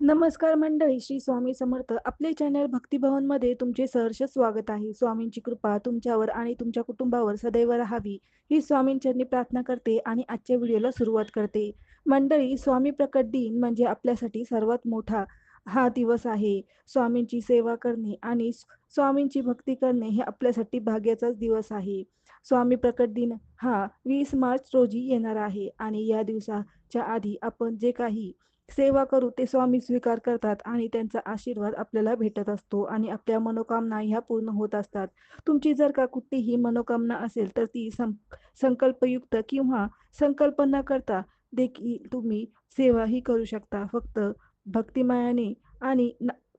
नमस्कार मंडळी, श्री स्वामी समर्थ. आपले चॅनल भक्तिभवनमध्ये तुमचे सहर्ष स्वागत आहे. स्वामींची कृपा तुमच्यावर आणि तुमच्या कुटुंबावर सदैव राहावी ही स्वामींचरणी प्रार्थना करते आणि आजच्या व्हिडिओला सुरुवात करते. मंडळी, स्वामी प्रकट दिन म्हणजे आपल्यासाठी सर्वात मोठा हा दिवस आहे. स्वामींची सेवा करणे आणि स्वामींची भक्ती करणे हे आपल्यासाठी भाग्याचाच दिवस आहे. स्वामी प्रकट दिन हा 20 मार्च रोजी येणार आहे आणि या दिवसाच्या आधी आपण जे काही सेवा करू ते स्वामी स्वीकार करतात आणि त्यांचा आशीर्वाद आपल्याला भेटत असतो आणि आपल्या मनोकामना ह्या पूर्ण होत असतात. तुमची जर का कुठलीही मनोकामना असेल तर ती संकल्पयुक्त किंवा संकल्प न करता देखील तुम्ही सेवाही करू शकता. फक्त भक्तिमयाने आणि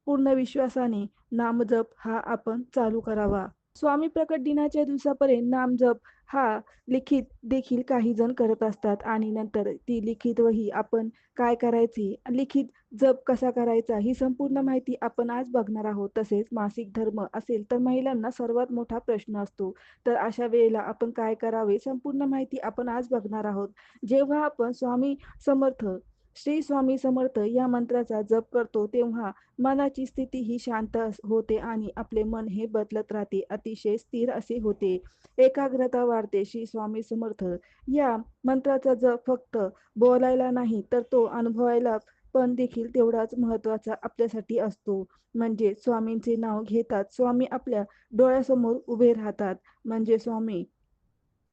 पूर्ण विश्वासाने नामजप हा आपण चालू करावा. स्वामी प्रकट दिनाच्या दिवसापर्यंत नामजप हा लिखित देखील काही जण करत असतात आणि नंतर ती लिखित वही आपण काय करायचे, लिखित जप कसा करायचा ही संपूर्ण माहिती आपण आज बघणार आहोत. तसेच मासिक धर्म असेल तर महिलांना सर्वात मोठा प्रश्न असतो. तर अशा वेळेला आपण काय करावे संपूर्ण माहिती आपण आज बघणार आहोत. जेव्हा आपण स्वामी समर्थ श्री स्वामी समर्थ या मंत्राचा जप करतो तेव्हा मनाची स्थिती ही शांत होते आणि आपले मन हे बदलत राहते, अतिशय स्थिर असे होते, एकाग्रता वाढते. श्री स्वामी समर्थ या मंत्राचा जप फक्त बोलायला नाही तर तो अनुभवायला पण देखील तेवढाच महत्वाचा आपल्यासाठी असतो. म्हणजे स्वामींचे नाव घेतात स्वामी आपल्या डोळ्यासमोर उभे राहतात, म्हणजे स्वामी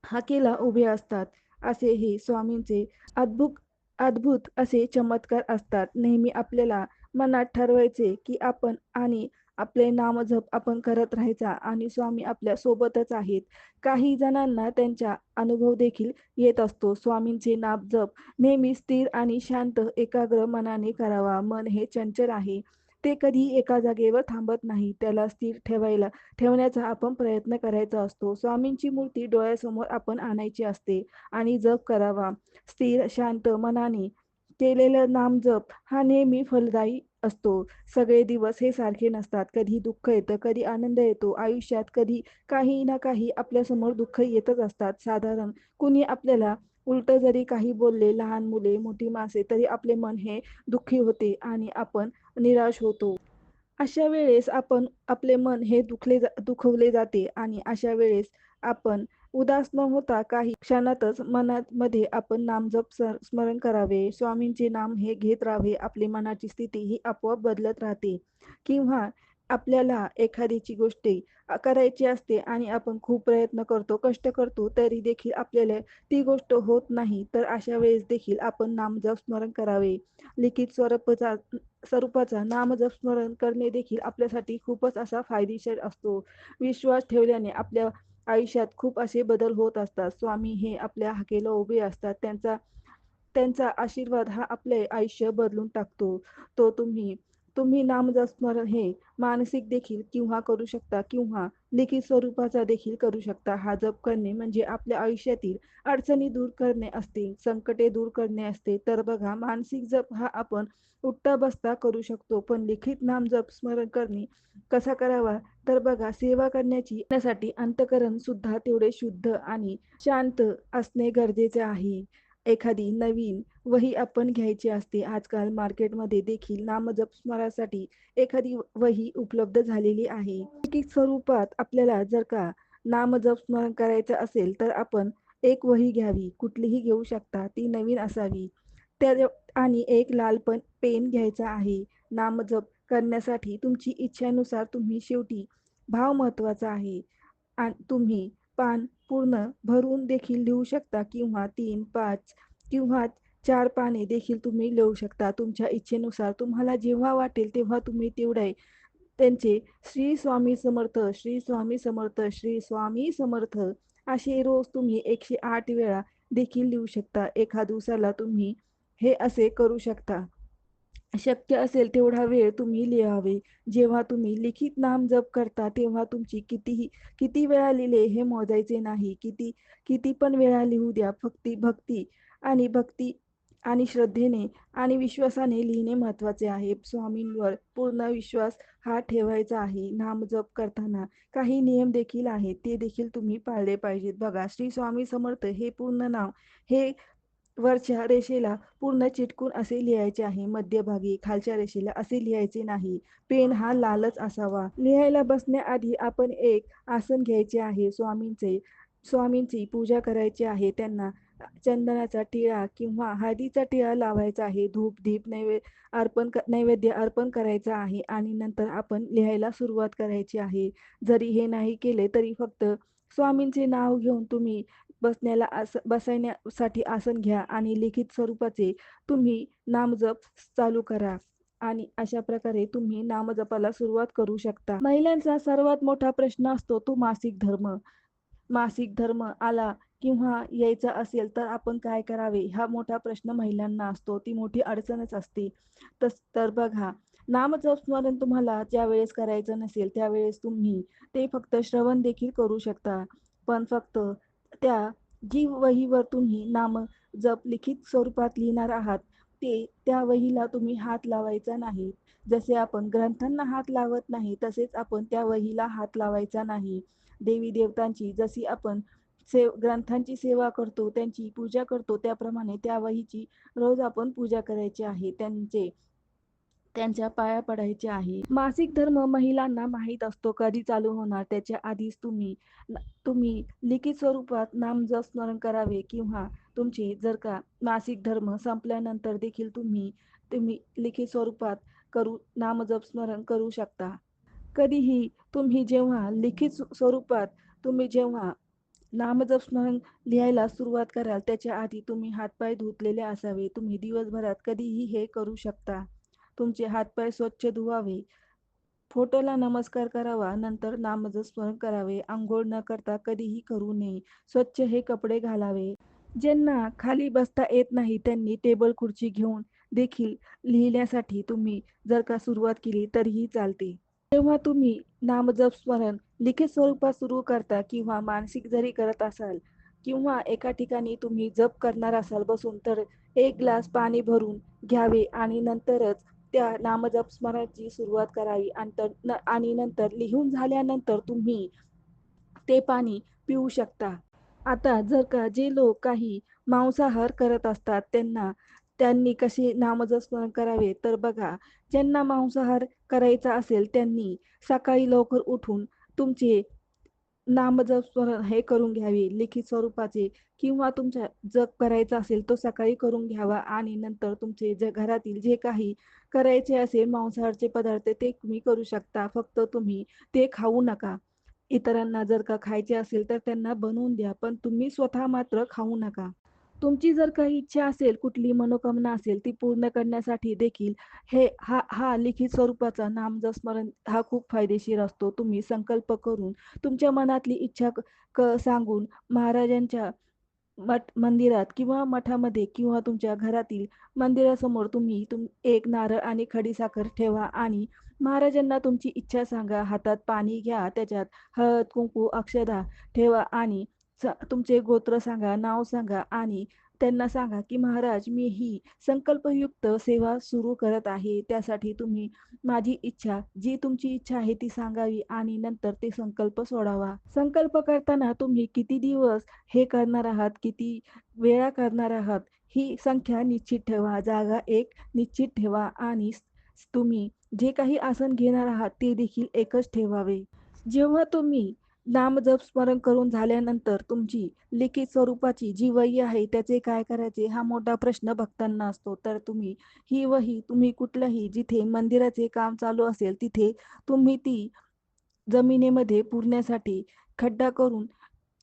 हाकेला उभे असतात. असे हे स्वामींचे अद्भुत अद्भुत असे चमत्कार असतात. नेहमी आपल्याला मनात ठरवायचे की आपण आणि आपले नामजप आपण करत राहायचा आणि स्वामी आपल्या सोबतच आहेत. काही जणांना त्यांचा अनुभव देखील येत असतो. स्वामींचे नाम जप नेहमी स्थिर आणि शांत एकाग्र मनाने करावा. मन हे चंचल आहे, ते कधी एका जागेवर थांबत नाही. त्याला स्थिर ठेवण्याचा आपण प्रयत्न करायचा असतो. स्वामींची मूर्ती डोळ्यासमोर आपण आणायची असते आणि जप करावा. स्थिर शांत मनाने केलेलं नामजप हा नेहमी फलदायी असतो. सगळे दिवस हे सारखे नसतात. कधी दुःख येतं, कधी आनंद येतो. आयुष्यात कधी काही ना काही आपल्यासमोर दुःख येतच असतात. साधारण कुणी आपल्याला उलट जरी काही बोलले, लहान मुले, मोठी माणसे, तरी आपले मन हे दुःखी होते आणि आपण निराश होतो. अशा वेळेस आपण आपले मन हे दुखवले जाते आणि अशा वेळेस आपण उदास न होता काही क्षणातच मनामध्ये आपण नामजप स्मरण करावे. स्वामींचे नाम हे घेत राहावे. आपली मनाची स्थिती ही आपोआप बदलत राहते. किंवा आपल्याला एखादीची गोष्ट करायची असते आणि आपण खूप प्रयत्न करतो, कष्ट करतो, तरी देखील आपल्याला ती गोष्ट होत नाही. तर अशा वेळेस देखील आपण नामजप स्मरण करावे. लिखित स्वरूपाचा नामजप स्मरण करणे देखील आपल्यासाठी खूपच असा फायदेशीर असतो. विश्वास ठेवल्याने आपल्या आयुष्यात खूप असे बदल होत असतात. स्वामी हे आपल्या हाकेला उभे असतात. त्यांचा त्यांचा आशीर्वाद हा आपले आयुष्य बदलून टाकतो. तो तुम्ही तुम्ही नामजप स्मरण हे मानसिक देखील किंवा करू शकता किंवा लिखित स्वरूपाचा देखील करू शकता. हा जप करणे म्हणजे आपल्या आयुष्यातील अडचणी दूर करणे असते, संकटे दूर करणे असते. तर बघा, मानसिक जप हा आपण उठता बसता करू शकतो, पण लिखित नामजप स्मरण करणे कसा करावा तर बघा, सेवा करण्यासाठी अंतःकरण सुद्धा तेवढे शुद्ध आणि शांत असणे गरजेचे आहे. एखादी नवीन वही आपण घ्यायची असते. आजकाल मार्केटमध्ये देखील नामजप स्मरणासाठी एखादी वही उपलब्ध झालेली आहे. लिखित स्वरूपात आपल्याला जर का नामजप स्मरण करायचं असेल तर आपण एक वही घ्यावी, कुठलीही घेऊ शकता, ती नवीन असावी. त्या आणि एक लाल पेन घ्यायचा आहे. नामजप करण्यासाठी तुमची इच्छेनुसार तुम्ही शेवटी भाव महत्वाचा आहे. आणि तुम्ही पान पूर्ण भरून देखील लिहू शकता किंवा 3, 5 किंवा 4 पाने देखील तुम्ही लिहू शकता. तुमच्या इच्छेनुसार तुम्हाला जेव्हा वाटेल तेव्हा तुम्ही तेवढे त्यांचे श्री स्वामी समर्थ, श्री स्वामी समर्थ, श्री स्वामी समर्थ असे रोज तुम्ही 108 वेळा देखील लिहू शकता. एका दिवसाला तुम्ही हे असे करू शकता. शक्य असेल तेवढा वेळ तुम्ही लिहावे. जेव्हा तुम्ही लिखित नाम जप करता तेव्हा तुमची किती वेळा लिहिले हे मोजायचे नाही. किती पण वेळा लिहू द्या. भक्ती आणि श्रद्धेने आणि विश्वासाने लिहिणे महत्वाचे आहे. स्वामींवर पूर्ण विश्वास हा ठेवायचा आहे. नामजप करताना काही नियम देखील आहेत, ते देखील तुम्ही पाळले पाहिजेत. बघा, श्री स्वामी समर्थ हे पूर्ण नाव हे वरच्या रेषेला पूर्ण चिटकून असे लिहायचे आहे. मध्यभागी खालच्या रेषेला असे लिहायचे नाही. पेन हा लालच असावा. लिहायला बसण्याआधी आपण एक आसन घ्यायचे आहे. स्वामींची पूजा करायची आहे. त्यांना चंदनाचा टिळा किंवा हळदीचा टिळा लावायचा आहे. धूप दीप नैवेद्य अर्पण करायचा आहे आणि नंतर आपण लिहायला सुरुवात करायची आहे. जरी हे नाही केले तरी फक्त स्वामींचे नाव घेऊन तुम्ही बसण्यासाठी आसन घ्या आणि लिखित स्वरूपाचे तुम्ही नामजप चालू करा आणि अशा प्रकारे तुम्ही नामजपाला सुरुवात करू शकता. महिलांचा सर्वात मोठा प्रश्न असतो तो मासिक धर्म. मासिक धर्म आला किंवा यायचा असेल तर आपण काय करावे हा मोठा प्रश्न महिलांना असतो. ती मोठी अडचणच असते. तर बघा, नामजप स्मरण तुम्हाला ज्यावेळेस करायचं नसेल त्यावेळेस तुम्ही ते फक्त श्रवण देखील करू शकता. पण फक्त त्या जी वहीवर तुम्ही नाम जप लिखित स्वरूपात लिहिणार आहात त्या वहीला तुम्ही हात लावायचा नाही. जसे आपण ग्रंथांना हात लावत नाही तसेच आपण त्या वहीला हात लावायचा नाही. देवी देवतांची जशी आपण ग्रंथांची सेवा करतो, त्यांची पूजा करतो, त्याप्रमाणे त्या वहीची रोज आपण पूजा करायची आहे. त्यांच्या पाया पडायचे आहे. मासिक धर्म महिलांना माहीत असतो कधी चालू होणार. त्याच्या आधीच तुम्ही लिखित स्वरूपात नामजप स्मरण करावे किंवा तुमचे जर का मासिक धर्म संपल्यानंतर देखील तुम्ही लिखित स्वरूपात नामजप स्मरण करू शकता. कधीही तुम्ही जेव्हा लिखित स्वरूपात जेव्हा नामजप स्मरण लिहायला सुरुवात कराल त्याच्या आधी तुम्ही हातपाय धुतलेले असावे. तुम्ही दिवसभरात कधीही हे करू शकता. तुमचे हातपाय स्वच्छ धुवावे, फोटोला नमस्कार करावा, नंतर नामजप स्मरण करावे. अंघोळ न करता कधीही करू नये. स्वच्छ हे कपडे घालावे. ज्यांना खाली बसता येत नाही त्यांनी टेबल खुर्ची घेऊन देखील लिहिण्यासाठी तुम्ही जर का सुरुवात केली तरीही चालते. जेव्हा तुम्ही नामजप स्मरण लिखित स्वरूपात सुरू करता किंवा मानसिक जरी करत असाल किंवा एका ठिकाणी तुम्ही जप करणार असाल बसून तर एक ग्लास पाणी भरून घ्यावे आणि नंतरच त्या नामजप स्मरणाची सुरुवात करावी आणि नंतर लिहून झाल्यानंतर तुम्ही ते पाणी पिऊ शकता. आता जर का जे लोक काही मांसाहार करत असतात त्यांनी कसे नामजप स्मरण करावे तर बघा, ज्यांना मांसाहार करायचा असेल त्यांनी सकाळी लवकर उठून तुमचे नामजप स्मरण हे करून घ्यावे लिखित स्वरूपाचे किंवा तुमचा जप करायचा असेल तो सकाळी करून घ्यावा आणि नंतर तुमचे घरातील जे काही करायचे असेल मांसाहारचे पदार्थ ते तुम्ही करू शकता. फक्त तुम्ही ते खाऊ नका. इतरांना जर का खायचे असेल तर त्यांना बनवून द्या, पण तुम्ही स्वतः मात्र खाऊ नका. तुमची जर काही इच्छा असेल, कुठली मनोकामना असेल ती पूर्ण करण्यासाठी देखील हा लिखित स्वरूपाचा नामजप स्मरण हा खूप फायदेशीर असतो. तुम्ही संकल्प करून तुमच्या मनातली इच्छा सांगून महाराजांच्या मंदिरात किंवा मठामध्ये किंवा तुमच्या घरातील मंदिरासमोर तुम्ही एक नारळ आणि खडीसाखर ठेवा आणि महाराजांना तुमची इच्छा सांगा. हातात पाणी घ्या, त्याच्यात हळद कुंकू अक्षदा ठेवा आणि तुमचे गोत्र सांगा, नाव सांगा आणि त्यांना सांगा की महाराज मी ही संकल्पयुक्त सेवा सुरू करत आहे. त्यासाठी तुम्ही माझी इच्छा जी तुमची इच्छा आहे ती सांगावी आणि नंतर ते संकल्प सोडावा. संकल्प करताना तुम्ही किती दिवस हे करणार आहात, किती वेळा करणार आहात ही संख्या निश्चित ठेवा. जागा एक निश्चित ठेवा आणि तुम्ही जे काही आसन घेणार आहात ते देखील एकच ठेवावे. जेव्हा तुम्ही नामजप स्मरण करून झाल्यानंतर तुमची लिखित स्वरूपाची जी वही आहे त्याचे काय करायचे हा मोठा प्रश्न भक्तांना असतो. तर ही वही तुम्ही कुठल्याही जिथे मंदिराचे काम चालू असेल तिथे तुम्ही ती जमिनीमध्ये पुरण्यासाठी खड्डा करून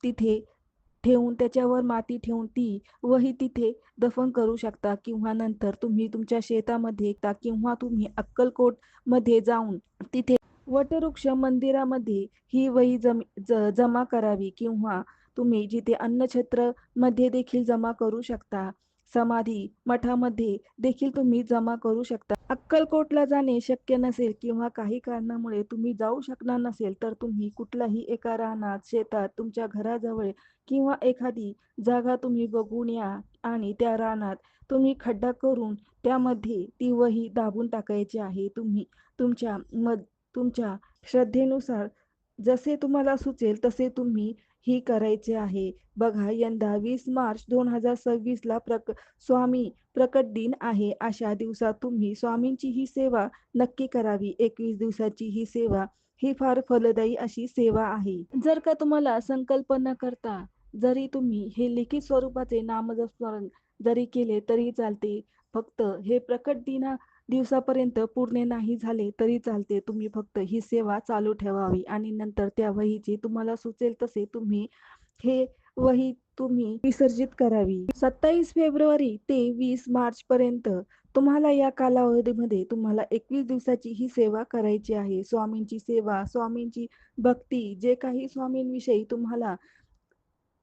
तिथे ठेवून त्याच्यावर माती ठेवून ती वही तिथे दफन करू शकता किंवा नंतर तुम्ही तुमच्या शेतामध्ये किंवा तुम्ही अक्कलकोट मध्ये जाऊन तिथे वटवृक्ष मंदिरामध्ये ही वही जमा करावी किंवा तुम्ही जिथे अन्नछत्र मध्ये देखील जमा करू शकता. समाधी मठामध्ये देखील तुम्ही जमा करू शकता. अक्कलकोटला जाणे शक्य नसेल किंवा काही कारणामुळे तुम्ही जाऊ शकणार नसेल तर तुम्ही कुठल्याही एका रानात, शेतात, तुमच्या घराजवळ किंवा एखादी जागा तुम्ही बघून या आणि त्या रानात तुम्ही खड्डा करून त्यामध्ये ती वही दाबून टाकायची आहे. तुम्ही तुमच्या तुमच्या श्रद्धेनुसार जसे तुम्हाला सुचेल तसे तुम्ही ही करायचे आहे. बघा, यंदा 20 मार्च 2026 ला स्वामी प्रकट दिन आहे. अशा दिवसात तुम्ही स्वामींची ही सेवा नक्की करावी. 21 दिवसाची ही सेवा ही फार फलदायी अशी सेवा आहे. जर का तुम्हाला संकल्प न करता जरी तुम्ही हे लिखित स्वरूपाचे नामस्मरण जरी केले तरी चालते. फक्त हे प्रकट दिवसापर्यंत पूर्ण नाही झाले तरी चालते. तुम्ही फक्त ही सेवा चालू ठेवावी आणि नंतर त्या वहीची तुम्हाला सुचेल तसे तुम्ही हे वही तुम्ही विसर्जित करावी. 27 फेब्रुवारी ते 20 मार्च पर्यंत तुम्हाला या कालावधीमध्ये तुम्हाला 21 दिवसाची ही सेवा करायची आहे. स्वामींची सेवा, स्वामींची भक्ती, जे काही स्वामींविषयी तुम्हाला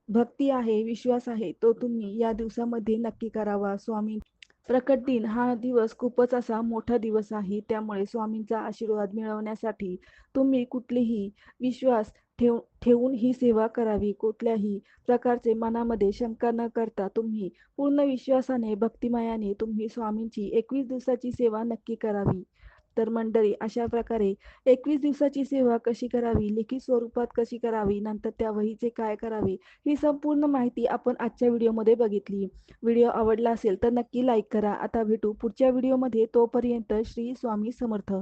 भक्ती आहे, विश्वास आहे, तो तुम्ही या दिवसामध्ये नक्की करावा. प्रकट दिन हा दिवस खूपच असा मोठा दिवस आहे. त्यामुळे स्वामींचा आशीर्वाद मिळवण्यासाठी तुम्ही कुठलीही विश्वास ठेवून ही सेवा करावी. कुठल्याही प्रकारचे मनामध्ये शंका न करता तुम्ही पूर्ण विश्वासाने, भक्तिमयाने तुम्ही स्वामींची 21 दिवसाची सेवा नक्की करावी. तर मंडळी, अशा प्रकारे 21 दिवसाची सेवा कशी करावी, लिखित स्वरूपात कशी करावी, नंतर त्या वहीचे काय करावे, ही संपूर्ण माहिती आपण आजच्या व्हिडिओमध्ये बघितली. व्हिडिओ आवडला असेल तर नक्की लाईक करा. आता भेटू पुढच्या व्हिडिओमध्ये. तोपर्यंत श्री स्वामी समर्थ.